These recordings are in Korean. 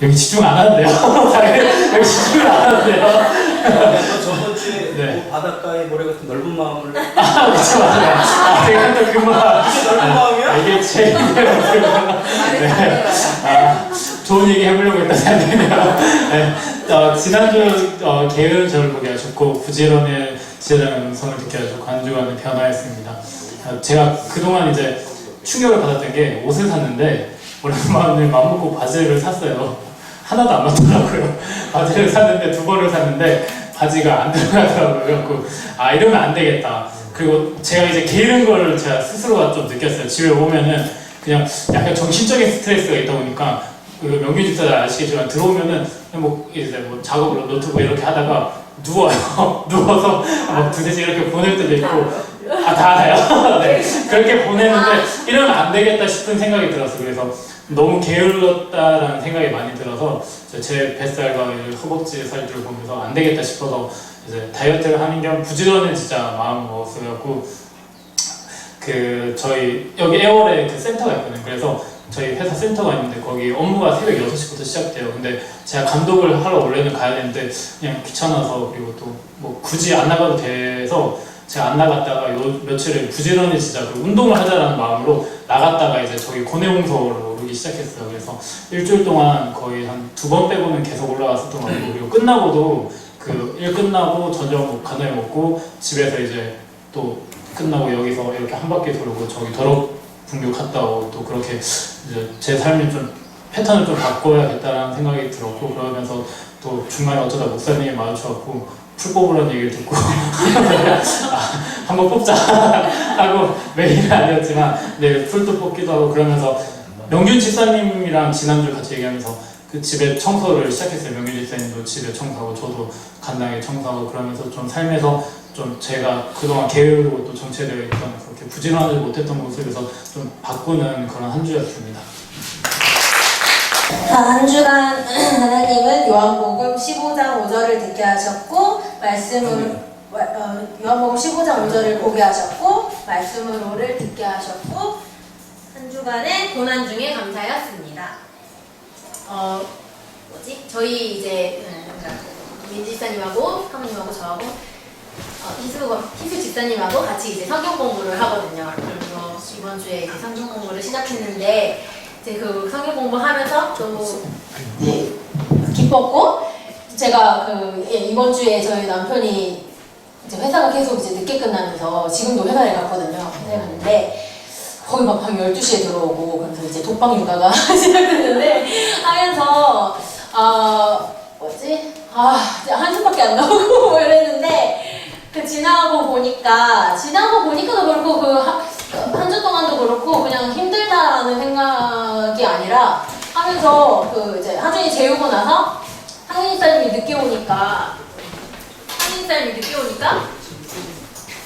여기 집중 안 하는데요? 여기 집중을 안 하는데요? 저번 주에 네. 바닷가의 모래 같은 넓은 마음을 그쵸, 맞아요. 제가 또 그 말. 이게 넓은 마음이야? 이게 제 이름이에요. 좋은 얘기 해보려고 했던 생각이네요. 네. 지난주 게으른 저를 보게 하셨고 부지런의 지혜라는 음성을 듣게 하셨고 한 주간의 변화였습니다. 제가 그동안 이제 충격을 받았던 게 옷을 샀는데 오랜만에 맘먹고 바지를 샀어요. 하나도 안 맞더라고요. 바지를 샀는데 2번을 샀는데 바지가 안 들어가더라고요. 그래갖고 이러면 안 되겠다. 그리고 제가 이제 게으른 걸 제가 스스로가 좀 느꼈어요. 집에 오면은 그냥 약간 정신적인 스트레스가 있다 보니까 그 명규 집사님 아시겠지만 들어오면은 뭐 이제 뭐 작업을 노트북 이렇게 하다가 누워요. 누워서 막 두세 시 이렇게 보낼 때도 있고 다 알아요. 네. 그렇게 보내는데 이러면 안 되겠다 싶은 생각이 들었어요. 그래서 너무 게을렀다라는 생각이 많이 들어서 제 뱃살과 허벅지 살들을 보면서 안 되겠다 싶어서 이제 다이어트를 하는 겸 부지런히 진짜 마음 먹었어갖고 그 저희 여기 애월에 그 센터가 있거든요. 그래서 저희 회사 센터가 있는데 거기 업무가 새벽 6시부터 시작돼요. 근데 제가 감독을 하러 원래는 가야 되는데 그냥 귀찮아서 그리고 또 뭐 굳이 안 나가도 돼서 제가 안 나갔다가 요 며칠을 부지런히 진짜 그 운동을 하자라는 마음으로 나갔다가 이제 저기 고내홍서로 오르기 시작했어요. 그래서 일주일 동안 거의 한 2번 빼고는 계속 올라갔었던 것 같고 그리고 끝나고도 그 일 끝나고 저녁 간단히 먹고 집에서 이제 또 끝나고 여기서 이렇게 한 바퀴 돌고 저기 더럽분교 갔다 오고 또 그렇게 이제 제 삶의 좀 패턴을 좀 바꿔야겠다는 생각이 들었고 그러면서 또 중간에 어쩌다 목사님이 마주쳐갖고 풀 뽑으라는 얘기를 듣고 한번 뽑자 하고 매일은 아니었지만 네, 풀도 뽑기도 하고 그러면서 명균 집사님이랑 지난주 같이 얘기하면서 그 집에 청소를 시작했어요. 명균 집사님도 집에 청소하고 저도 간단하게 청소하고 그러면서 좀 삶에서 좀 제가 그동안 게으르고 또 정체되어 있던 그렇게 부지런하지 못했던 모습에서 좀 바꾸는 그런 한 주였습니다. 한 주간 하나님은 요한복음 15장 5절을 듣게 하셨고 요한복음 15장 5절을 보게 하셨고 말씀으로를 듣게 하셨고 한 주간의 고난 중에 감사였습니다. 저희 이제 민지 집사님하고 사모님하고 저하고 희수 집사님하고 같이 이제 성경 공부를 하거든요. 그래서 이번 주에 이제 성경 공부를 시작했는데 이제 그 성경 공부하면서 또 기뻤고 제가 이번 주에 저희 남편이 이제 회사가 계속 이제 늦게 끝나면서 지금도 회사에 갔거든요. 회사에 갔는데 거의 막 밤 12시에 들어오고 그래서 이제 독방 육아가 시작됐는데 하면서 한숨밖에 안 나오고 뭐 이랬는데 지나고 보니까도 그렇고 한 주 동안도 그렇고 그냥 힘들다라는 생각이 아니라 하면서 이제 하준이 재우고 나서 상윤이 사님이 늦게 오니까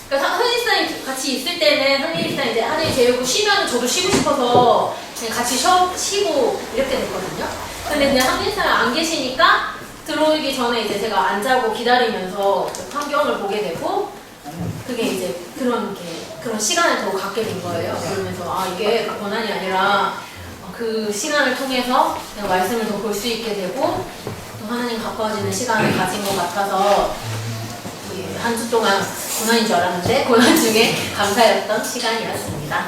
그러니까 상윤이 사님 같이 있을 때는 상윤이 사님 이제 하준이 재우고 쉬면 저도 쉬고 싶어서 그냥 같이 쉬고 이렇게 됐거든요. 근데 그냥 상윤이 사님 안 계시니까 들어오기 전에 이제 제가 안 자고 기다리면서 환경을 보게 되고 그게 이제 그런 시간을 더 갖게 된 거예요. 그러면서 이게 고난이 아니라 그 시간을 통해서 내가 말씀을 더 볼 수 있게 되고 또 하나님 가까워지는 시간을 가진 것 같아서 한 주 동안 고난인 줄 알았는데 고난 중에 감사였던 시간이었습니다.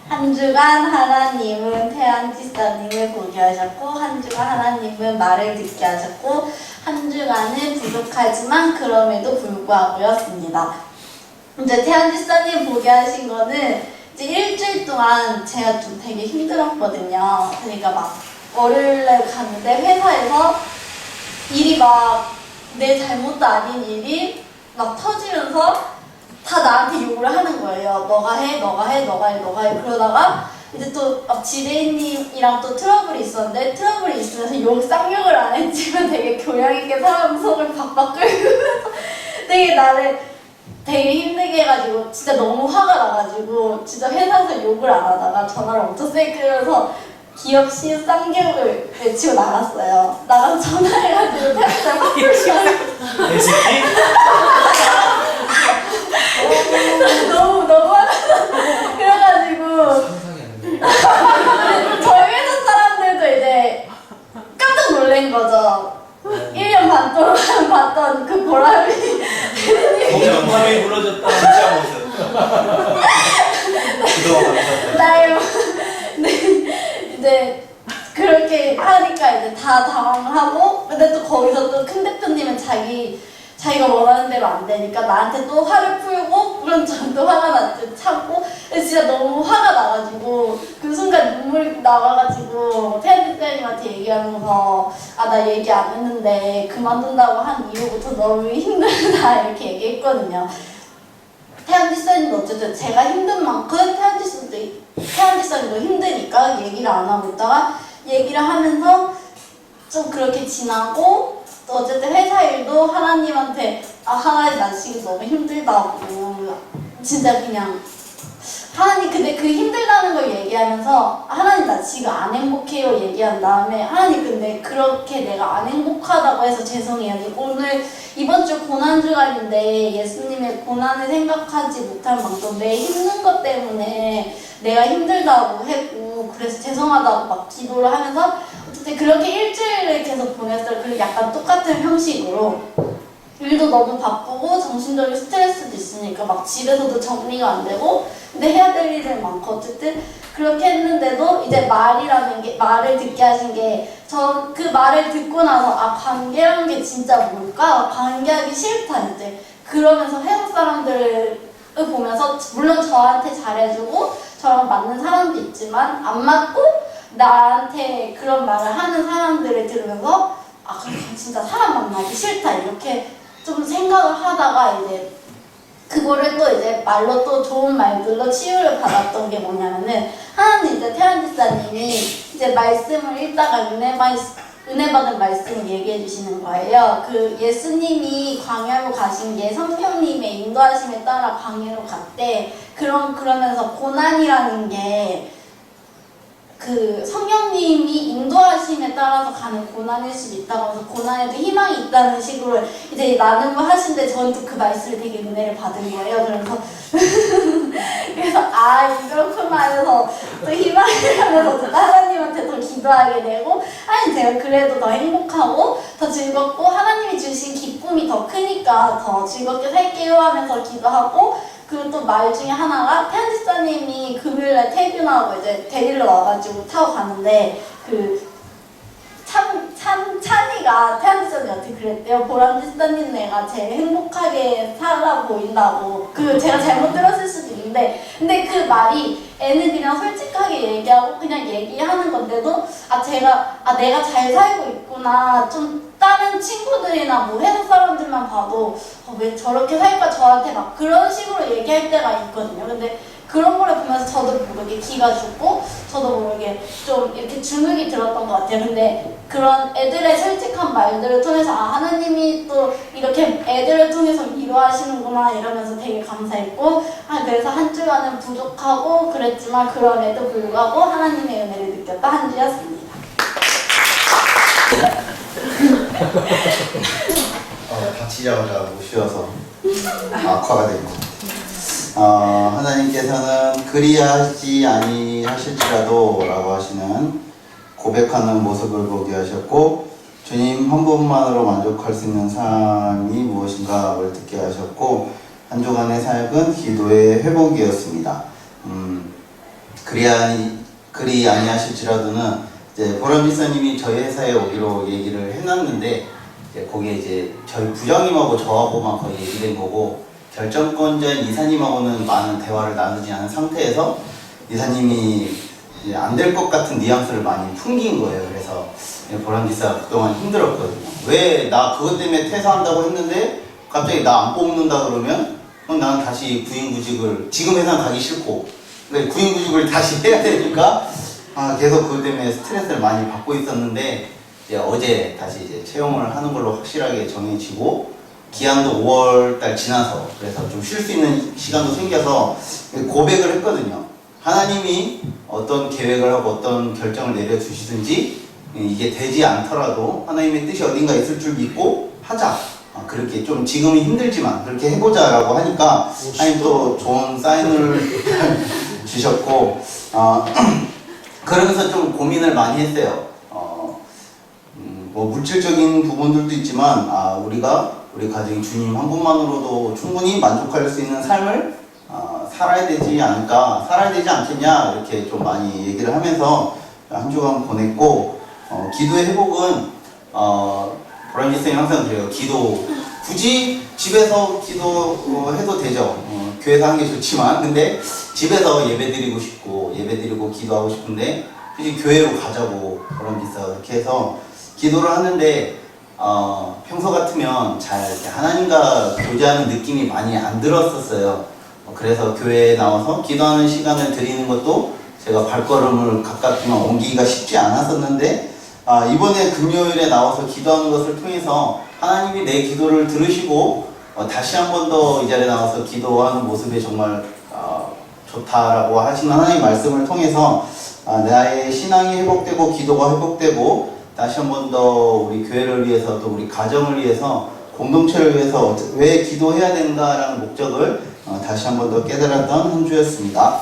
한 주간 하나님은 태연 집사님을 보게 하셨고 한 주간 하나님은 말을 듣게 하셨고 한 주간은 부족하지만 그럼에도 불구하고였습니다. 이제 태연 집사님 보게 하신 거는 이제 일주일 동안 제가 좀 되게 힘들었거든요. 그러니까 막 월요일날 갔는데 회사에서 일이 막 내 잘못도 아닌 일이 막 터지면서 다 나한테 욕을 하는 거예요. 너가 해. 그러다가 이제 또 막 지배인님이랑 또 트러블이 있었는데 트러블이 있으면서 쌍욕을 안 했지만 되게 교양 있게 사람 속을 박박 끓이면서 되게 나를 되게 힘들게 해가지고 진짜 너무 화가 나가지고 진짜 회사에서 욕을 안 하다가 전화를 엄청 세게 끊어서 기업 시 쌍욕을 외치고 나갔어요. 나가서 전화해가지고 태양장 화풀 애새끼? 너무 화가 그래가지고 상상이 안 돼. 저희 회사 사람들도 이제 하니까 이제 다 당황하고, 근데 또 거기서 또 큰 대표님은 자기가 원하는 대로 안 되니까 나한테 또 화를 풀고, 그럼 저는 또 화가 났지, 참고. 근데 진짜 너무 화가 나가지고, 그 순간 눈물이 나와가지고, 태연대표님한테 얘기하면서, 아, 나 얘기 안 했는데, 그만둔다고 한 이후부터 너무 힘들다, 이렇게 얘기했거든요. 태연지사님도 어쨌든 제가 힘든 만큼 태연지사님도 힘드니까 얘기를 안 하고 있다가, 얘기를 하면서 좀 그렇게 지나고, 또 어쨌든 회사 일도 하나님한테 하나님 나 지금 너무 힘들다고 진짜 그냥 하나님 근데 그 힘들다는 걸 얘기하면서 하나님 나 지금 안 행복해요 얘기한 다음에 하나님 근데 그렇게 내가 안 행복하다고 해서 죄송해요 오늘 이번 주 고난주간인데 예수님의 고난을 생각하지 못할 만큼 내 힘든 것 때문에 내가 힘들다고 했고 그래서 죄송하다고 막 기도를 하면서 어쨌든 그렇게 일주일을 계속 보냈어요. 그리고 약간 똑같은 형식으로 일도 너무 바쁘고 정신적인 스트레스도 있으니까 막 집에서도 정리가 안 되고 근데 해야 될 일은 많고 어쨌든 그렇게 했는데도 이제 말을 듣게 하신 게 저 그 말을 듣고 나서 아 관계라는 게 진짜 뭘까? 관계하기 싫다 이제 그러면서 회사 사람들을 보면서 물론 저한테 잘해주고 저랑 맞는 사람도 있지만 안 맞고 나한테 그런 말을 하는 사람들을 들으면서 아 그럼 진짜 사람 만나기 싫다 이렇게 좀 생각을 하다가 이제 그거를 또 이제 말로 또 좋은 말들로 치유를 받았던 게 뭐냐면은 하나님 이제 태연지사님이 이제 말씀을 읽다가 은혜 받은 말씀을 얘기해 주시는 거예요. 그 예수님이 광야로 가신 게 성령님의 인도하심에 따라 광야로 갔대. 그러면서 고난이라는 게 그 성령님이 인도하심에 따라서 가는 고난일 수도 있다고 해서 고난에도 희망이 있다는 식으로 이제 나눔을 하시는데 저는 또 그 말씀을 되게 은혜를 받은 거예요. 그래서 아 이렇구나 해서 또 희망을 하면서 또 하나님한테 더 기도하게 되고 아니 제가 그래도 더 행복하고 더 즐겁고 하나님이 주신 기쁨이 더 크니까 더 즐겁게 살게요 하면서 기도하고 그리고 또 말 중에 하나가 태연지사님이 금요일날 퇴근하고 이제 데리러 와가지고 타고 가는데 그 찬이가 태연지사님한테 그랬대요. 보람지사님 내가 제일 행복하게 살아 보인다고. 그 제가 잘못 들었을 수도 있는데 근데 그 말이 애는 그냥 솔직하게 얘기하고 그냥 얘기하는 건데도 내가 잘 살고 있구나 좀 다른 친구들이나 뭐 회사 사람들만 봐도 왜 저렇게 살까 저한테 막 그런 식으로 얘기할 때가 있거든요. 근데 그런 거를 보면서 저도 모르게 기가 죽고 저도 모르게 좀 이렇게 주눅이 들었던 것 같아요. 근데 그런 애들의 솔직한 말들을 통해서 아 하나님이 또 이렇게 애들을 통해서 위로하시는구나 이러면서 되게 감사했고 그래서 한 주간은 부족하고 그랬지만 그럼에도 불구하고 하나님의 은혜를 느꼈다 한 주였습니다. 닥치자마자 못 쉬어서 악화가 된 것 같아요. 하나님께서는 그리하지 아니하실지라도 라고 하시는 고백하는 모습을 보게 하셨고 주님 한 분만으로 만족할 수 있는 삶이 무엇인가를 듣게 하셨고 한 주간의 삶은 기도의 회복이었습니다. 그리 아니하실지라도는 이제 보람지사님이 저희 회사에 오기로 얘기를 해놨는데 이제 거기에 이제 저희 부장님하고 저하고만 거의 얘기된 거고 결정권자인 이사님하고는 많은 대화를 나누지 않은 상태에서 이사님이 안 될 것 같은 뉘앙스를 많이 풍긴 거예요. 그래서 보람지사 그동안 힘들었거든요. 왜 나 그것 때문에 퇴사한다고 했는데 갑자기 나 안 뽑는다 그러면 난 다시 구인구직을 지금 회사는 가기 싫고 구인구직을 다시 해야 되니까 계속 그것 때문에 스트레스를 많이 받고 있었는데 이제 어제 다시 이제 채용을 하는 걸로 확실하게 정해지고 기한도 5월달 지나서 그래서 좀 쉴 수 있는 시간도 생겨서 고백을 했거든요. 하나님이 어떤 계획을 하고 어떤 결정을 내려주시든지 이게 되지 않더라도 하나님의 뜻이 어딘가 있을 줄 믿고 하자. 그렇게 좀 지금은 힘들지만 그렇게 해보자 라고 하니까 하나님 또 좋은 사인을 주셨고 그러면서 좀 고민을 많이 했어요. 뭐 물질적인 부분들도 있지만 우리 가정이 주님 한 분만으로도 충분히 만족할 수 있는 삶을 살아야 되지 않겠냐 이렇게 좀 많이 얘기를 하면서 한 주간 보냈고 기도의 회복은 보람지 쌤이 항상 그래요. 기도 굳이 집에서 기도해도 되죠. 교회에서 하는 게 좋지만 근데 집에서 예배드리고 싶고 예배드리고 기도하고 싶은데 굳이 교회로 가자고 보람지 쌤 이렇게 해서 기도를 하는데 평소 같으면 잘 이렇게 하나님과 교제하는 느낌이 많이 안 들었었어요. 그래서 교회에 나와서 기도하는 시간을 드리는 것도 제가 발걸음을 가깝지만 옮기기가 쉽지 않았었는데 이번에 금요일에 나와서 기도하는 것을 통해서 하나님이 내 기도를 들으시고 다시 한 번 더 이 자리에 나와서 기도하는 모습이 정말 좋다라고 하시는 하나님 말씀을 통해서 나의 신앙이 회복되고 기도가 회복되고 다시 한 번 더 우리 교회를 위해서 또 우리 가정을 위해서 공동체를 위해서 왜 기도해야 된다라는 목적을 다시 한 번 더 깨달았던 한 주였습니다.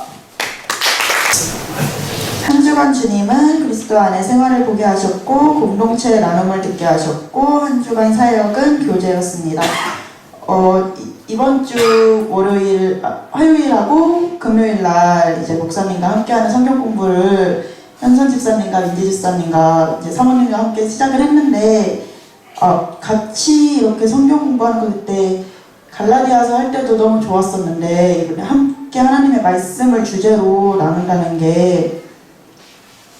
한 주간 주님은 그리스도 안에 생활을 보게 하셨고 공동체의 나눔을 듣게 하셨고 한 주간 사역은 교제였습니다. 이번 주 화요일하고 금요일 날 이제 목사님과 함께하는 성경 공부를 현선 집사님과 민지 집사님과 이제 사모님과 함께 시작을 했는데 같이 이렇게 성경 공부하는 거 그때 갈라디아서 할 때도 너무 좋았었는데 함께 하나님의 말씀을 주제로 나눈다는 게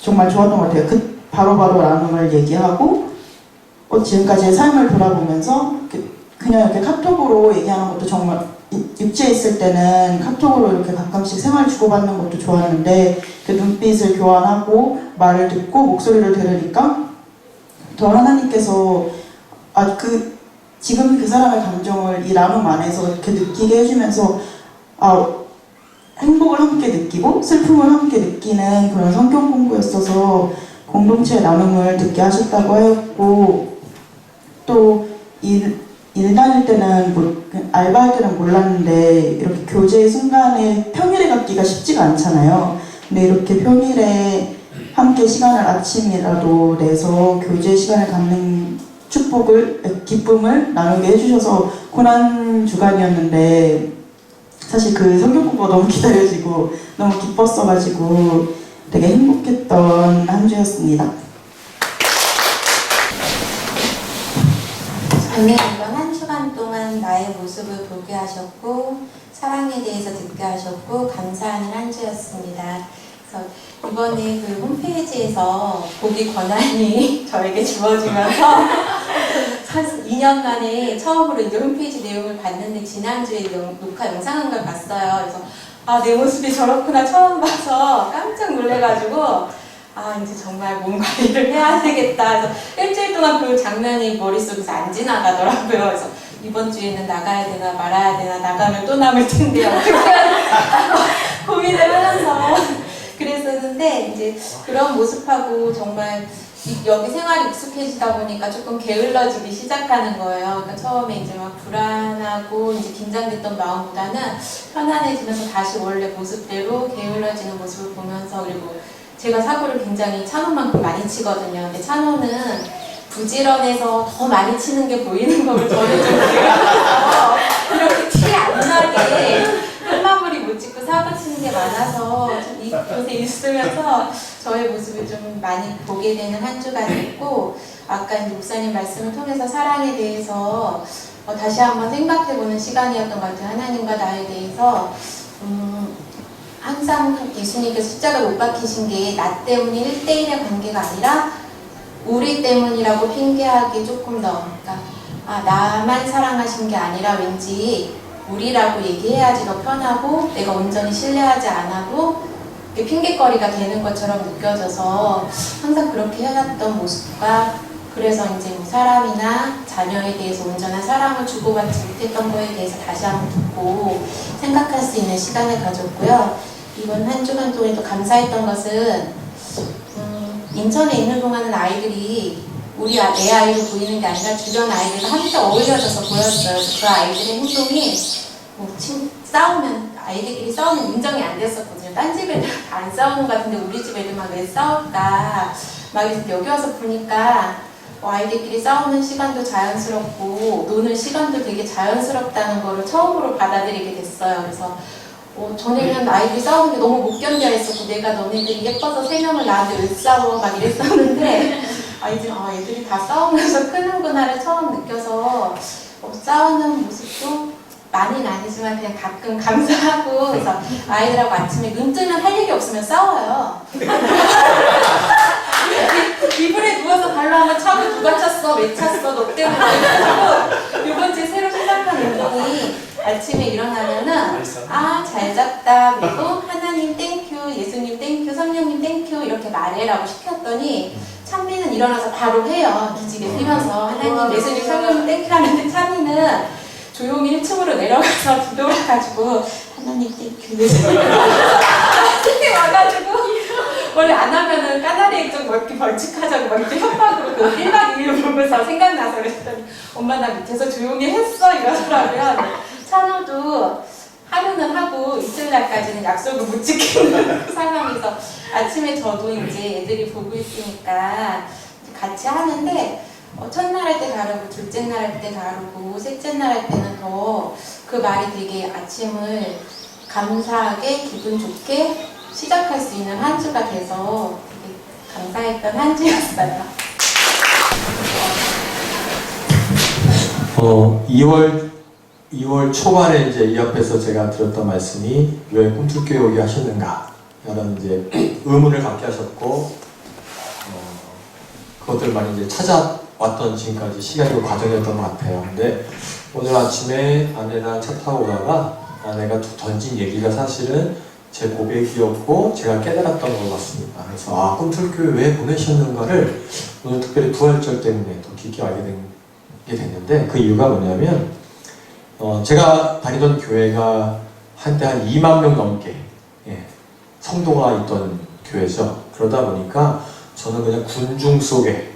정말 좋았던 것 같아요. 바로바로 나눔을 얘기하고 지금까지의 삶을 돌아보면서 그냥 이렇게 카톡으로 얘기하는 것도 정말 육지에 있을 때는 카톡으로 이렇게 가끔씩 생활 주고받는 것도 좋았는데 그 눈빛을 교환하고 말을 듣고 목소리를 들으니까 더 하나님께서 지금 그 사람의 감정을 이 나눔 안에서 이렇게 느끼게 해주면서 행복을 함께 느끼고 슬픔을 함께 느끼는 그런 성경 공부였어서 공동체 나눔을 듣게 하셨다고 하였고 또 일 다닐 때는 알바할 때는 몰랐는데 이렇게 교제의 순간에 평일에 갖기가 쉽지가 않잖아요. 근데 이렇게 평일에 함께 시간을 아침이라도 내서 교제 시간을 갖는 기쁨을 나누게 해주셔서 고난 주간이었는데 사실 그 성경 공부가 너무 기다려지고 너무 기뻤어가지고 되게 행복했던 한 주였습니다. 저는 이번 한 주간 동안 나의 모습을 보게 하셨고 사랑에 대해서 듣게 하셨고 감사하는 한 주였습니다. 그래서 이번에 그 홈페이지에서 보기 권한이 저에게 주어지면서 2년 만에 처음으로 이제 홈페이지 내용을 봤는데 지난주에 녹화 영상한 걸 봤어요. 그래서 내 모습이 저렇구나 처음 봐서 깜짝 놀래가지고 이제 정말 몸 관리를 해야 되겠다. 그래서 일주일 동안 그 장면이 머릿속에서 안 지나가더라고요. 그래서 이번 주에는 나가야 되나 말아야 되나 나가면 또 남을 텐데 어떻게 하나 고민을 하면서 그랬었는데 이제 그런 모습하고 정말 여기 생활이 익숙해지다 보니까 조금 게을러지기 시작하는 거예요. 그러니까 처음에 이제 막 불안하고 이제 긴장됐던 마음보다는 편안해지면서 다시 원래 모습대로 게을러지는 모습을 보면서 그리고 제가 사고를 굉장히 찬호만큼 많이 치거든요. 근데 찬호는 부지런해서 더 많이 치는 게 보이는 거를 저는 좀 기억해서 이렇게 티 안 나게 끝마무리 못 찍고 사고 치는 게 많아서 요새 있으면서 저의 모습을 좀 많이 보게 되는 한 주간이었고 아까 이제 목사님 말씀을 통해서 사랑에 대해서 다시 한번 생각해보는 시간이었던 것 같아요. 하나님과 나에 대해서 항상 예수님께서 십자가 못 박히신 게 나 때문에 1대1의 관계가 아니라 우리 때문이라고 핑계하기 조금 더 그러니까 나만 사랑하신 게 아니라 왠지 우리라고 얘기해야지 더 편하고 내가 온전히 신뢰하지 않아도 핑계거리가 되는 것처럼 느껴져서 항상 그렇게 해왔던 모습과 그래서 이제 뭐 사람이나 자녀에 대해서 온전한 사랑을 주고받지 못했던 거에 대해서 다시 한번 듣고 생각할 수 있는 시간을 가졌고요. 이번 한 주간 동안에도 감사했던 것은 인천에 있는 동안은 아이들이 내 아이로 보이는 게 아니라 주변 아이들과 함께 어울려져서 보였어요. 그 아이들의 행동이 싸우면 아이들끼리 싸우면 인정이 안 됐었거든요. 딴 집 애들 안 싸우는 것 같은데 우리 집 애들만 왜 싸울까 막 여기 와서 보니까 아이들끼리 싸우는 시간도 자연스럽고 노는 시간도 되게 자연스럽다는 거를 처음으로 받아들이게 됐어요. 그래서 전에는 아이들이 싸우는 게 너무 못 견뎌 했었고 내가 너네들이 예뻐서 3명을 낳았는데 왜 싸워 막 이랬었는데 이제 애들이 다 싸우면서 크는구나를 처음 느껴서 싸우는 모습도 많이는 아니지만 그냥 가끔 감사하고, 그래서 아이들하고 아침에 눈 뜨면 할 얘기 없으면 싸워요. 이불에 누워서 발로 한번 차고 누가 찼어, 왜 찼어, 너 때문에 이래가지고 이번 주에 새로 시작한 운동이 아침에 일어나면은 잘 잤다, 그리고 하나님 땡큐, 예수님 땡큐, 성령님 땡큐 이렇게 말해라고 시켰더니 찬미는 일어나서 바로 해요. 기지개 피면서 하나님, 예수님, 성령님 땡큐 하는데 찬미는 조용히 1층으로 내려가서 기도해가지고 하나님 땡큐, 예수님 땡큐 와가지고 원래 안 하면은 까나리 액정 뭐 이렇게 벌칙하자고 막 이렇게 협박으로 그 1박 2일 보면서 생각나서 그랬더니 엄마 나 밑에서 조용히 했어 이러더라고요. 찬호도 하루는 하고 이틀날까지는 약속을 못 지키는 상황에서 아침에 저도 이제 애들이 보고 있으니까 같이 하는데 첫날 할 때 다르고 둘째 날 할 때 다르고 셋째 날 할 때는 더 그 말이 되게 아침을 감사하게 기분 좋게 시작할 수 있는 한 주가 돼서 되게 감사했던 한 주였어요. 2월 초반에 이제 이 앞에서 제가 들었던 말씀이 왜 꿈틀교회 오게 하셨는가? 라는 이제 의문을 갖게 하셨고, 그것들을 많이 이제 찾아왔던 지금까지 시간이고 과정이었던 것 같아요. 근데 오늘 아침에 아내랑 차 타고 오다가 아내가 던진 얘기가 사실은 제 고백이었고 제가 깨달았던 것 같습니다. 그래서 꿈틀교회 왜 보내셨는가를 오늘 특별히 부활절 때문에 더 깊게 알게 됐는데, 그 이유가 뭐냐면 제가 다니던 교회가 한때 한 2만 명 넘게 성도가 있던 교회죠. 그러다 보니까 저는 그냥 군중 속에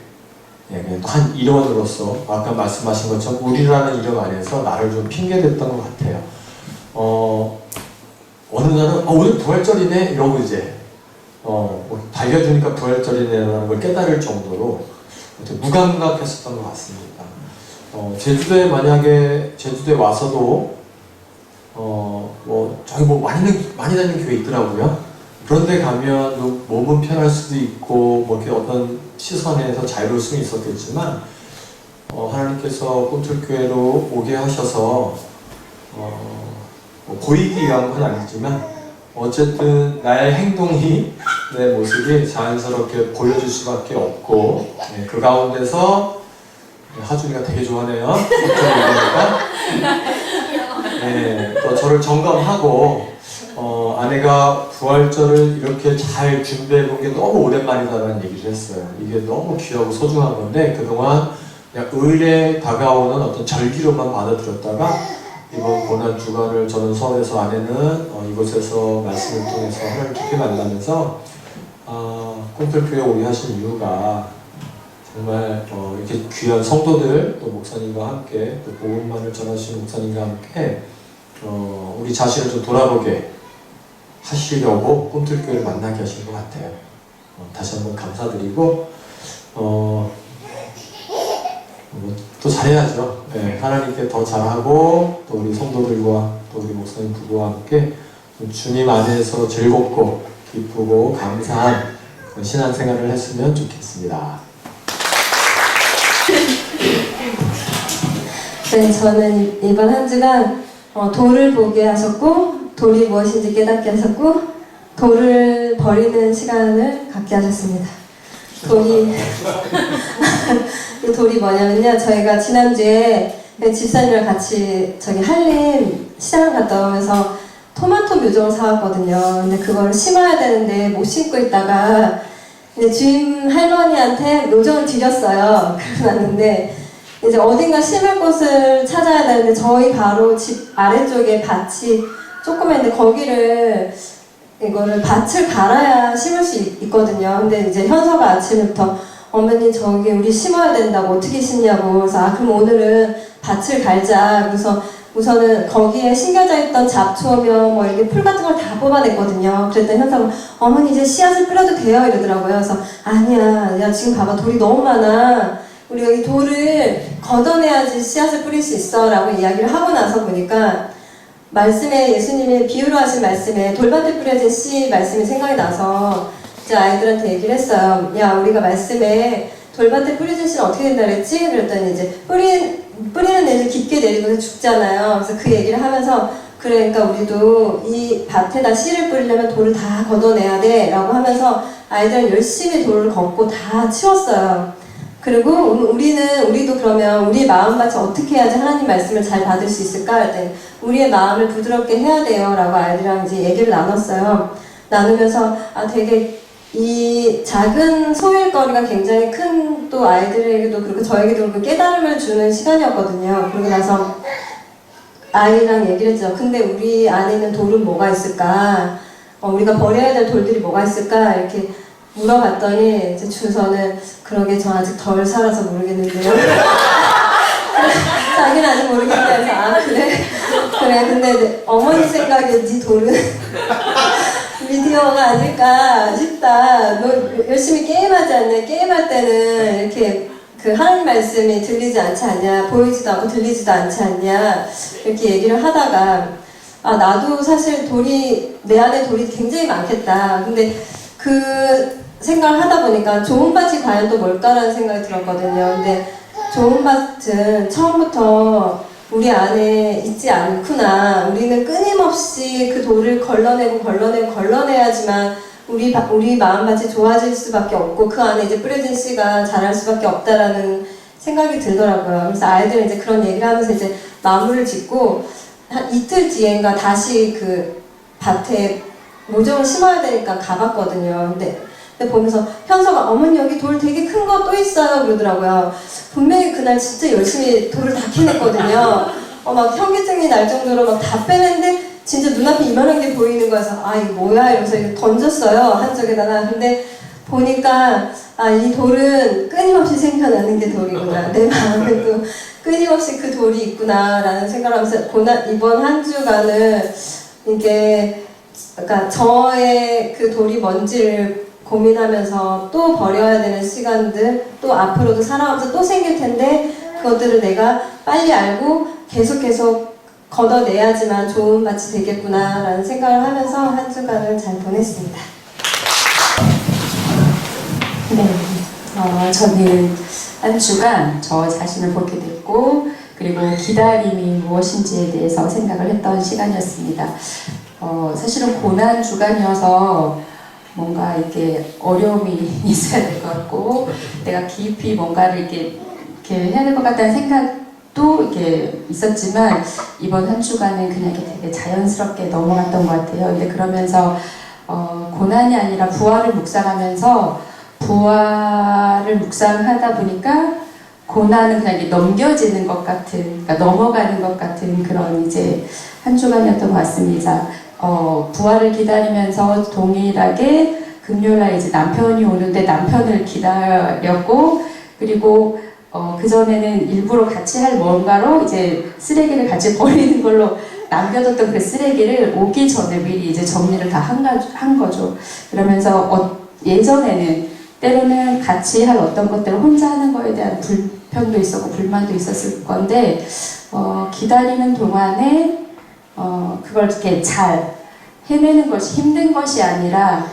그냥 또 한 일원으로서 아까 말씀하신 것처럼 우리라는 이름 안에서 나를 좀 핑계댔던 것 같아요. 어느 날은 오늘 부활절이네 이러고 이제 달려주니까 부활절이네라는 걸 깨달을 정도로 무감각했었던 것 같습니다. 제주도에 만약에 제주도에 와서도 저희 많이 다니는 교회 있더라고요. 그런데 가면 몸은 편할 수도 있고 이렇게 어떤 시선에서 자유로울 수는 있었겠지만 하나님께서 꿈틀교회로 오게 하셔서 보이기 위한 건 아니지만 어쨌든 나의 행동이 내 모습이 자연스럽게 보여줄 수밖에 없고 그 가운데서 하준이가 되게 좋아하네요. 또 저를 점검하고 아내가 부활절을 이렇게 잘 준비해 본 게 너무 오랜만이다라는 얘기를 했어요. 이게 너무 귀하고 소중한 건데 그동안 그냥 의례에 다가오는 어떤 절기로만 받아들였다가 이번 고난 주간을 저는 서울에서 아내는 이곳에서 말씀을 통해서 하나님 깊이 만나면서 꿈틀교회 오게 하신 이유가 정말 이렇게 귀한 성도들 또 목사님과 함께 또 복음만을 전하시는 목사님과 함께 우리 자신을 좀 돌아보게 하시려고 꿈틀교회를 만나게 하신 것 같아요. 다시 한번 감사드리고 또 잘해야죠. 하나님께 더 잘하고 또 우리 성도들과 또 우리 목사님 부부와 함께 주님 안에서 즐겁고 기쁘고 감사한 신앙생활을 했으면 좋겠습니다. 네, 저는 이번 한 주간 돌을 보게 하셨고 돌이 무엇인지 깨닫게 하셨고 돌을 버리는 시간을 갖게 하셨습니다. 이 돌이 뭐냐면요, 저희가 지난주에 집사님이랑 같이 한림 시장을 갔다 오면서 토마토 묘종을 사왔거든요. 근데 그거를 심어야 되는데 못 심고 있다가 이제 주임 할머니한테 묘종을 드렸어요. 그러놨는데 이제 어딘가 심을 곳을 찾아야 되는데 저희 바로 집 아래쪽에 밭이 조그만데 거기를 이거를 밭을 갈아야 심을 수 있거든요. 근데 이제 현서가 아침부터 어머니 저기 우리 심어야 된다고 어떻게 심냐고. 그래서 그럼 오늘은 밭을 갈자. 그래서 우선은 거기에 심겨져 있던 잡초며 이렇게 풀 같은 걸 다 뽑아냈거든요. 그랬더니 현서가 어머니 이제 씨앗을 뿌려도 돼요 이러더라고요. 그래서 아니야, 야 지금 봐봐 돌이 너무 많아. 우리 여기 돌을 걷어내야지 씨앗을 뿌릴 수 있어 라고 이야기를 하고 나서 보니까 말씀에 예수님이 비유로 하신 말씀에 돌밭에 뿌려진 씨 말씀이 생각이 나서 이제 아이들한테 얘기를 했어요. 야 우리가 말씀에 돌밭에 뿌려진 씨는 어떻게 된다 그랬지? 그랬더니 이제 뿌리는 애를 깊게 내리고 죽잖아요. 그래서 그 얘기를 하면서 그러니까 우리도 이 밭에다 씨를 뿌리려면 돌을 다 걷어내야 돼 라고 하면서 아이들은 열심히 돌을 걷고 다 치웠어요. 그리고 우리도 그러면 우리의 마음밭을 어떻게 해야지 하나님 말씀을 잘 받을 수 있을까? 할 우리의 마음을 부드럽게 해야 돼요 라고 아이들이랑 이제 얘기를 나눴어요. 나누면서 되게 이 작은 소일거리가 굉장히 큰 또 아이들에게도 그렇고 저에게도 그렇고 깨달음을 주는 시간이었거든요. 그러고 나서 아이랑 얘기를 했죠. 근데 우리 안에 있는 돌은 뭐가 있을까? 우리가 버려야 될 돌들이 뭐가 있을까? 이렇게 물어봤더니 이제 준서는 그러게 저 아직 덜 살아서 모르겠는데요. 자기는 아직 모르겠다 해서 그래 근데 어머니 생각에 네 돌은 미디어가 아닐까 싶다. 너 열심히 게임하지 않냐? 게임할 때는 이렇게 그 하나님 말씀이 들리지 않지 않냐? 보이지도 않고 들리지도 않지 않냐? 이렇게 얘기를 하다가 나도 사실 내 안에 돌이 굉장히 많겠다. 근데 그 생각을 하다 보니까 좋은 밭이 과연 또 뭘까라는 생각이 들었거든요. 근데 좋은 밭은 처음부터 우리 안에 있지 않구나. 우리는 끊임없이 그 돌을 걸러내야지만 우리 마음밭이 좋아질 수밖에 없고 그 안에 이제 뿌려진 씨가 자랄 수밖에 없다라는 생각이 들더라고요. 그래서 아이들은 이제 그런 얘기를 하면서 이제 마무리를 짓고 한 이틀 뒤엔가 다시 그 밭에 모종을 심어야 되니까 가봤거든요. 근데 보면서 현서가 어머니 여기 돌 되게 큰 거 또 있어요 그러더라고요. 분명히 그날 진짜 열심히 돌을 다 캐냈거든요. 막 현기증이 날 정도로 막 다 빼는데 진짜 눈앞에 이만한 게 보이는 거여서 이거 뭐야 이러면서 이거 던졌어요 한쪽에다가. 근데 보니까 이 돌은 끊임없이 생겨나는 게 돌이구나. 내 마음에도 끊임없이 그 돌이 있구나 라는 생각을 하면서 이번 한 주간을 이게 그러니까 저의 그 돌이 뭔지를 고민하면서 또 버려야 되는 시간들, 또 앞으로도 살아가면서 또 생길 텐데 그것들을 내가 빨리 알고 계속 걷어내야지만 좋은 밭이 되겠구나 라는 생각을 하면서 한 주간을 잘 보냈습니다. 네, 저는 한 주간 저 자신을 보게 됐고 그리고 기다림이 무엇인지에 대해서 생각을 했던 시간이었습니다. 사실은 고난 주간이어서 뭔가 이렇게 어려움이 있어야 될 것 같고 내가 깊이 뭔가를 이렇게 해야 될 것 같다는 생각도 이렇게 있었지만 이번 한 주간은 그냥 이렇게 되게 자연스럽게 넘어갔던 것 같아요. 근데 그러면서 고난이 아니라 부활을 묵상하면서 부활을 묵상하다 보니까 고난은 그냥 이렇게 넘겨지는 것 같은, 그러니까 넘어가는 것 같은 그런 이제 한 주간이었던 것 같습니다. 부활을 기다리면서 동일하게 금요일날 이제 남편이 오는데 남편을 기다렸고 그리고 그전에는 일부러 같이 할 뭔가로 이제 쓰레기를 같이 버리는 걸로 남겨뒀던 그 쓰레기를 오기 전에 미리 이제 정리를 다 한 거죠. 그러면서 예전에는 때로는 같이 할 어떤 것들을 혼자 하는 거에 대한 불편도 있었고 불만도 있었을 건데 기다리는 동안에 그걸 이렇게 잘 해내는 것이 힘든 것이 아니라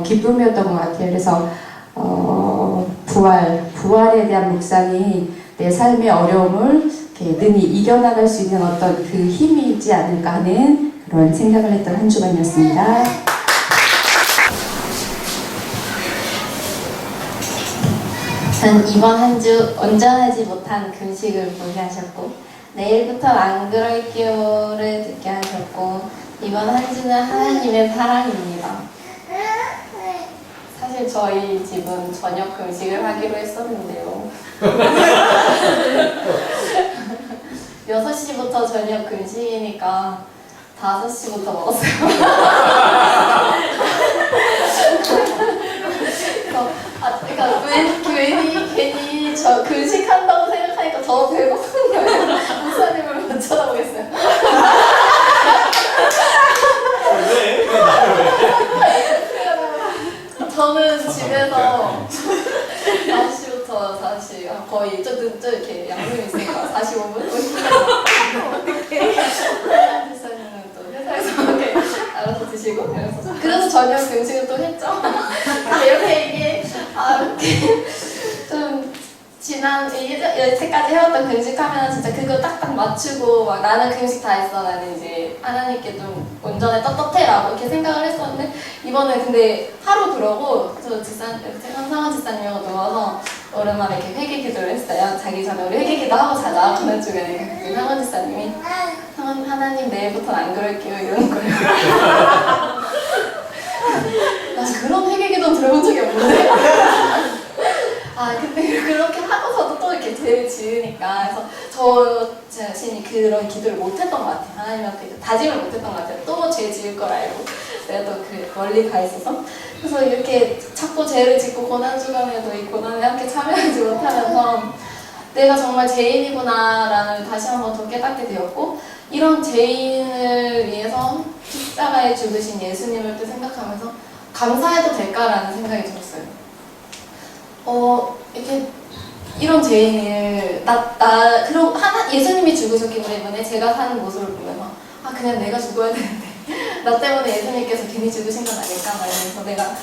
기쁨이었던 것 같아요. 그래서 부활에 대한 묵상이 내 삶의 어려움을 이렇게 능히 이겨나갈 수 있는 어떤 그 힘이지 않을까 하는 그런 생각을 했던 한 주간이었습니다. 전 이번 한 주 온전하지 못한 금식을 보게 하셨고 내일부터 안 그럴게요를 듣게 하셨고 이번 한 주는 하나님의 사랑입니다. 사실 저희 집은 저녁 금식을 하기로 했었는데요. 6시부터 저녁 금식이니까 5시부터 먹었어요. 그러니까 괜히 저 금식한다고 생각하니까 더 배고픈 거예요. 목사님을 못 쳐다보겠어요. 왜? 저는 집에서 4시부터 4시 거의 저 이렇게 양념이 있으니까 45분? 목사님은 또 회사에서 이렇게 알아서 드시고 그래서 저녁 금식을 또 했죠. 근데 이렇게 이게 좀 여태까지 해왔던 그 음식 하면 진짜 그거 딱딱 맞추고 막 나는 그 음식 다 했어. 나는 이제 하나님께 좀 온전히 떳떳해라고 이렇게 생각을 했었는데 이번에 근데 하루 그러고 저 상상한 집사님하고 누워서 오랜만에 이렇게 회개 기도를 했어요. 자기 전에 우리 회개 기도 하고 자자. 그날 중에 상원 집사님이 하나님 내일부터는 안 그럴게요 이러는 거예요. 나 그런 회개 기도는 들어본 적이 없는데. 아 근데 그렇게 하고서도 또 이렇게 죄를 지으니까 그래서 저 자신이 그런 기도를 못했던 것 같아요. 하나님한테 다짐을 못했던 것 같아요. 또 죄 지을 걸 알고 내가 또 그 멀리 가 있어서 그래서 이렇게 자꾸 죄를 짓고 고난 주간에도 이 고난에 함께 참여하지 못하면서 내가 정말 죄인이구나라는 다시 한번 더 깨닫게 되었고 이런 죄인을 위해서 십자가에 죽으신 예수님을 또 생각하면서 감사해도 될까라는 생각이 들었어요. 이렇게 이런 죄인을 그리고 예수님이 죽으셨기 때문에 제가 사는 모습을 보면서 그냥 내가 죽어야 되는데 나 때문에 예수님께서 괜히 죽으신 건 아닐까 말면서 내가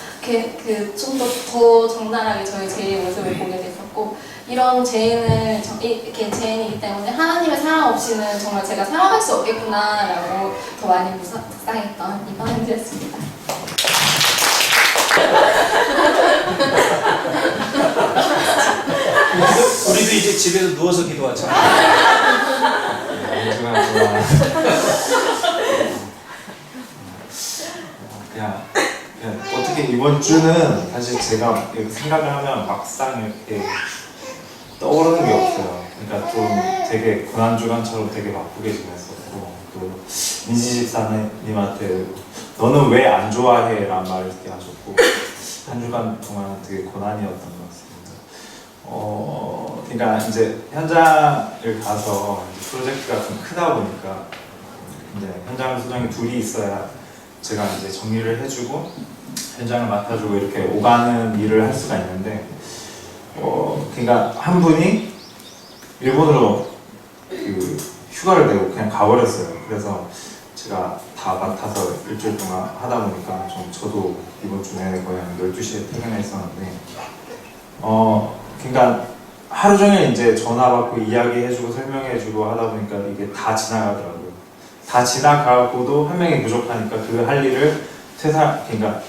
좀 더 적나라하게 저의 죄의 모습을 보게 됐었고 이런 죄인을 이렇게 죄인이기 때문에 하나님의 사랑 없이는 정말 제가 살아갈 수 없겠구나라고 더 많이 묵상했던 이번 한 주였습니다. 우리도 이제 집에서 누워서 기도하자. 그냥 어떻게 이번 주는 사실 제가 이렇게 생각을 하면 막상 이렇게 떠오르는 게 없어요. 그러니까 좀 되게 고난주간처럼 되게 바쁘게 지냈었고 또 민지 집사님한테 너는 왜 안 좋아해? 라는 말을 이렇게 하셨고 한 주간 동안 되게 고난이었던 것 같습니다. 그러니까 이제 현장을 가서 이제 프로젝트가 좀 크다 보니까 이제 현장 소장이 둘이 있어야 제가 이제 정리를 해주고 현장을 맡아주고 이렇게 오가는 일을 할 수가 있는데 그러니까 한 분이 일본으로 그 휴가를 내고 그냥 가버렸어요. 그래서 제가 다 맡아서 일주일 동안 하다 보니까 좀 저도 이번 주 내내 거의 한 12시에 퇴근했었는데 그러니까 하루 종일 이제 전화 받고 이야기해주고 설명해주고 하다 보니까 이게 다 지나가더라고요. 다 지나가고도 한 명이 부족하니까 그 할 일을 그러니까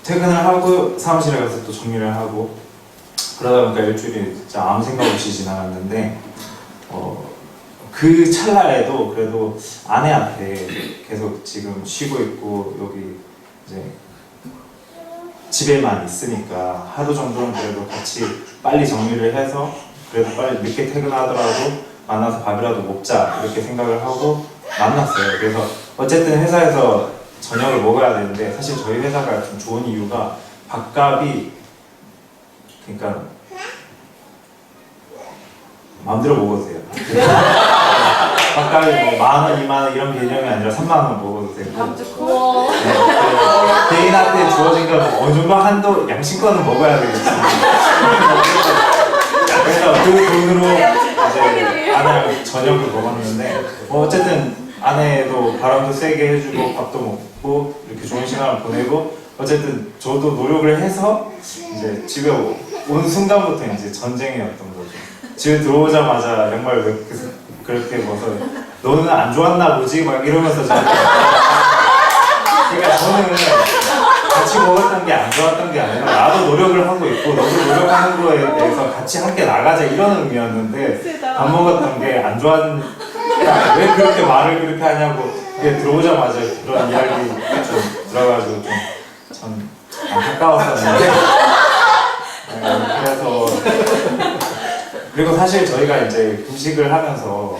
퇴근을 하고 사무실에 가서 또 정리를 하고 그러다 보니까 일주일이 진짜 아무 생각 없이 지나갔는데 그 찰나에도 그래도 아내한테 계속 지금 쉬고 있고 여기 이제 집에만 있으니까 하루 정도는 그래도 같이 빨리 정리를 해서 그래도 빨리 늦게 퇴근하더라도 만나서 밥이라도 먹자 이렇게 생각을 하고 만났어요. 그래서 어쨌든 회사에서 저녁을 먹어야 되는데 사실 저희 회사가 좀 좋은 이유가 밥값이 그러니까 마음대로 먹어도 돼요. 밥값이 뭐 10,000원, 20,000원 이런 개념이 아니라 30,000원 먹어도 되고 네, 개인한테 주어진 건 어느 정도 한도 양심권은 먹어야 되겠습니다. 그래서 그 돈으로 이제 아내랑 저녁을 먹었는데 어쨌든 아내도 바람도 세게 해주고 밥도 먹고 이렇게 좋은 시간을 보내고 어쨌든 저도 노력을 해서 이제 집에 온 순간부터 이제 전쟁이었던 거죠. 집에 들어오자마자 양말 왜 그렇게 벗어 너는 안 좋았나 보지? 막 이러면서 저한테 그러니까 저는 같이 먹었던 게 안 좋았던 게 아니라 나도 노력을 하고 있고 너도 노력하는 거에 대해서 같이 함께 나가자 이런 의미였는데 밥 먹었던 게 안 좋았 왜 그렇게 말을 그렇게 하냐고 들어오자마자 그런 이야기 좀 들어가지고 좀 안타까웠었는데 그래서 그리고 사실 저희가 이제 금식을 하면서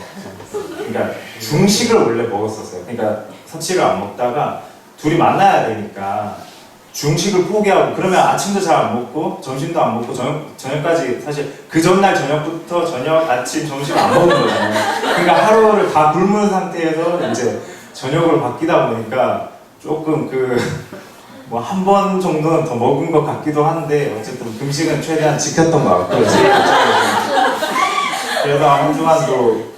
그러니까 중식을 원래 먹었었어요. 그러니까 섭식을 안 먹다가 둘이 만나야 되니까 중식을 포기하고 그러면 아침도 잘 안 먹고 점심도 안 먹고 저녁까지 사실 그 전날 저녁부터 저녁, 아침, 점심 안 먹은 거잖아요. 그러니까 하루를 다 굶은 상태에서 이제 저녁으로 바뀌다 보니까 조금 뭐 한 번 정도는 더 먹은 것 같기도 한데 어쨌든 금식은 최대한 지켰던 것 같고요. 그래서 한 주간도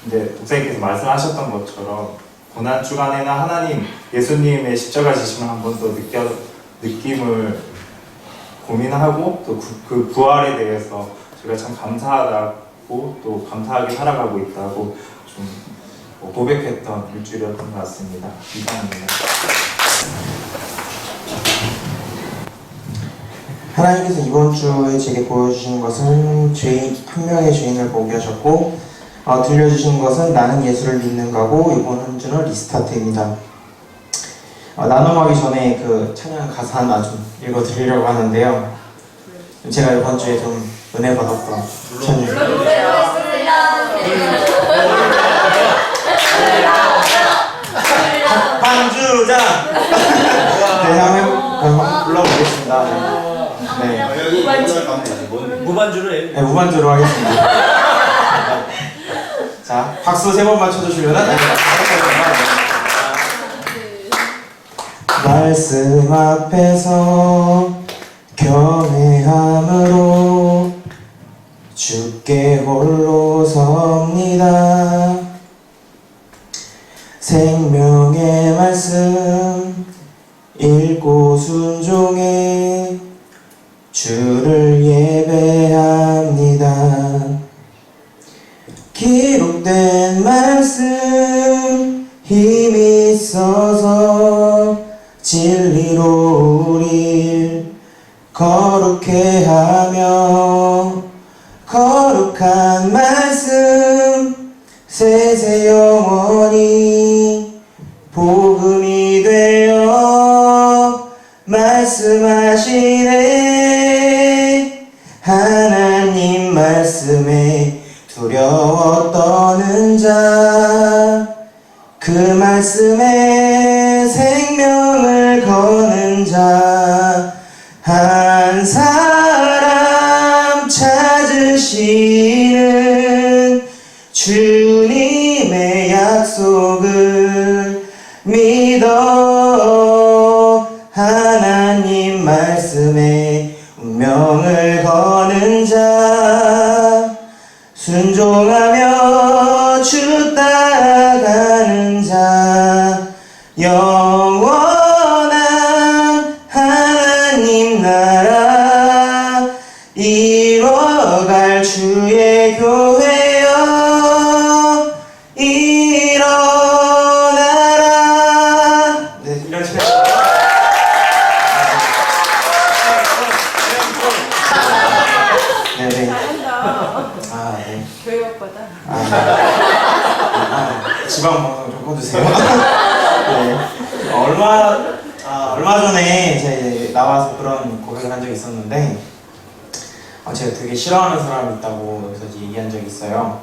이제 목사님께서 말씀하셨던 것처럼 고난 주간에나 하나님 예수님의 십자가 지심을 한 번 더 느낌을 고민하고 또 그 부활에 대해서 제가 참 감사하다고 또 감사하게 살아가고 있다고 좀 고백했던 일주일이었던 것 같습니다. 이상입니다. 하나님께서 이번 주에 제게 보여주신 것은 한 명의 죄인을 보게 하셨고 들려주신 것은 나는 예수를 믿는 거고 이번 한 주는 리스타트입니다. 나눔하기 전에 그 찬양 가사 하나 좀 읽어드리려고 하는데요. 제가 이번 주에 좀 은혜 받았던 찬양. 한 주자. 네, 한번 불러보겠습니다. 네. 여기 이걸 가면 되지. 뭔 무반주로 해. 네, 무반주로 하겠습니다. 자, 박수 3번 맞춰주시면은 말씀 앞에서 경외함으로 주께 홀로 섭니다. 생명의 말씀 읽고 순종해 주를 예배합니다. 기록된 말씀 힘이 있어서 진리로 우릴 거룩해 하며 거룩한 말씀 세세 영원히 복음이 되어 말씀하시네. 하나님 말씀에 두려워 떠는 자 그 말씀에 생명을 거는 자 한 사람 찾으시는 주님의 약속을 믿어 하나님 말씀에 운명을 거는 자 순종하며 주 따라가는 자 영원한 하나님 나라 이뤄갈 주의 교회여 일어나라. 네, 이런 식으로. 네네. 아, 네. 교회 오빠다. 지방 방송 좀 꺼주세요. 네. 얼마 전에 제가 이제 나와서 그런 고백을 한 적이 있었는데, 제가 되게 싫어하는 사람이 있다고 여기서 얘기한 적이 있어요.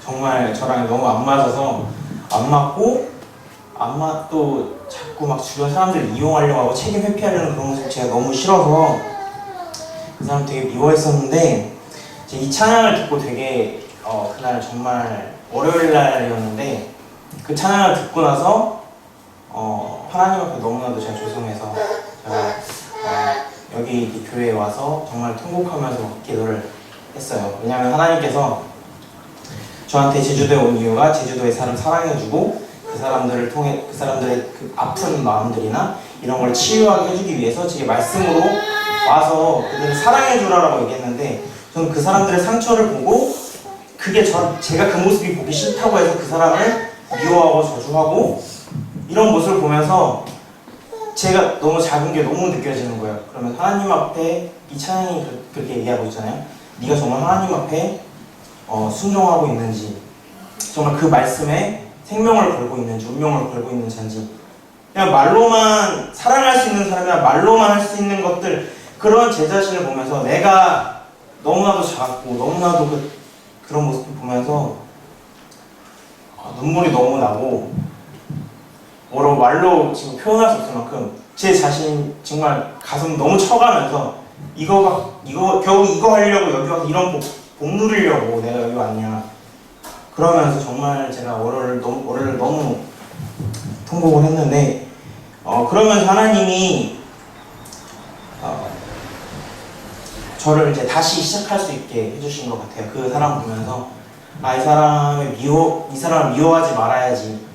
정말 저랑 너무 안 맞아서 안 맞고 또 자꾸 막 주변 사람들 이용하려고 하고 책임 회피하려는 그런 모습 제가 너무 싫어서 그 사람 되게 미워했었는데 이 찬양을 듣고 되게 그날 정말 월요일 날이었는데 그 찬양을 듣고 나서 하나님 앞에 너무나도 제가 죄송해서 제가 여기 교회에 와서 정말 통곡하면서 기도를 했어요. 왜냐하면 하나님께서 저한테 제주도에 온 이유가 제주도의 사람 사랑해주고 그 사람들을 통해 그 사람들의 그 아픈 마음들이나 이런 걸 치유하게 해주기 위해서 제 말씀으로 와서 그들을 사랑해주라라고 얘기했는데 저는 그 사람들의 상처를 보고 그게 제가 그 모습이 보기 싫다고 해서 그 사람을 미워하고 저주하고 이런 모습을 보면서 제가 너무 작은 게 너무 느껴지는 거예요. 그러면 하나님 앞에 이 찬양이 그렇게 얘기하고 있잖아요. 네가 정말 하나님 앞에 순종하고 있는지 정말 그 말씀에 생명을 걸고 있는지 운명을 걸고 있는 자인지 그냥 말로만 사랑할 수 있는 사람이나 말로만 할 수 있는 것들 그런 제 자신을 보면서 내가 너무나도 작고 너무나도 그런 모습을 보면서 눈물이 너무 나고 말로 지금 표현할 수 없을 만큼 제 자신 정말 가슴 너무 쳐가면서 겨우 이거 하려고 여기 와서 이런 복 누리려고 내가 여기 왔냐 그러면서 정말 제가 월요일을 너무 통곡을 했는데 그러면서 하나님이 저를 이제 다시 시작할 수 있게 해주신 것 같아요. 그 사람 보면서 이 사람을 미워하지 말아야지.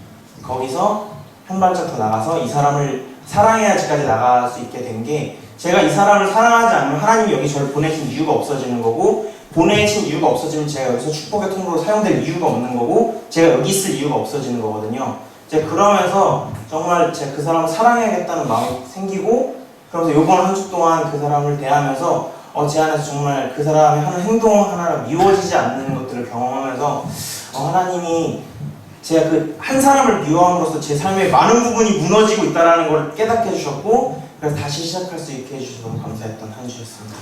거기서 한 발짝 더 나가서 이 사람을 사랑해야지까지 나갈 수 있게 된 게 제가 이 사람을 사랑하지 않으면 하나님이 여기 저를 보내신 이유가 없어지는 거고 보내신 이유가 없어지면 제가 여기서 축복의 통로로 사용될 이유가 없는 거고 제가 여기 있을 이유가 없어지는 거거든요. 이제 그러면서 정말 제가 그 사람을 사랑해야겠다는 마음이 생기고 그러면서 이번 한 주 동안 그 사람을 대하면서 제 안에서 정말 그 사람이 하는 행동 하나가 미워지지 않는 것들을 경험하면서 하나님이 제가 그 한 사람을 미워함으로써 제 삶의 많은 부분이 무너지고 있다는 걸 깨닫게 해주셨고 그래서 다시 시작할 수 있게 해주셔서 너무 감사했던 한 주였습니다.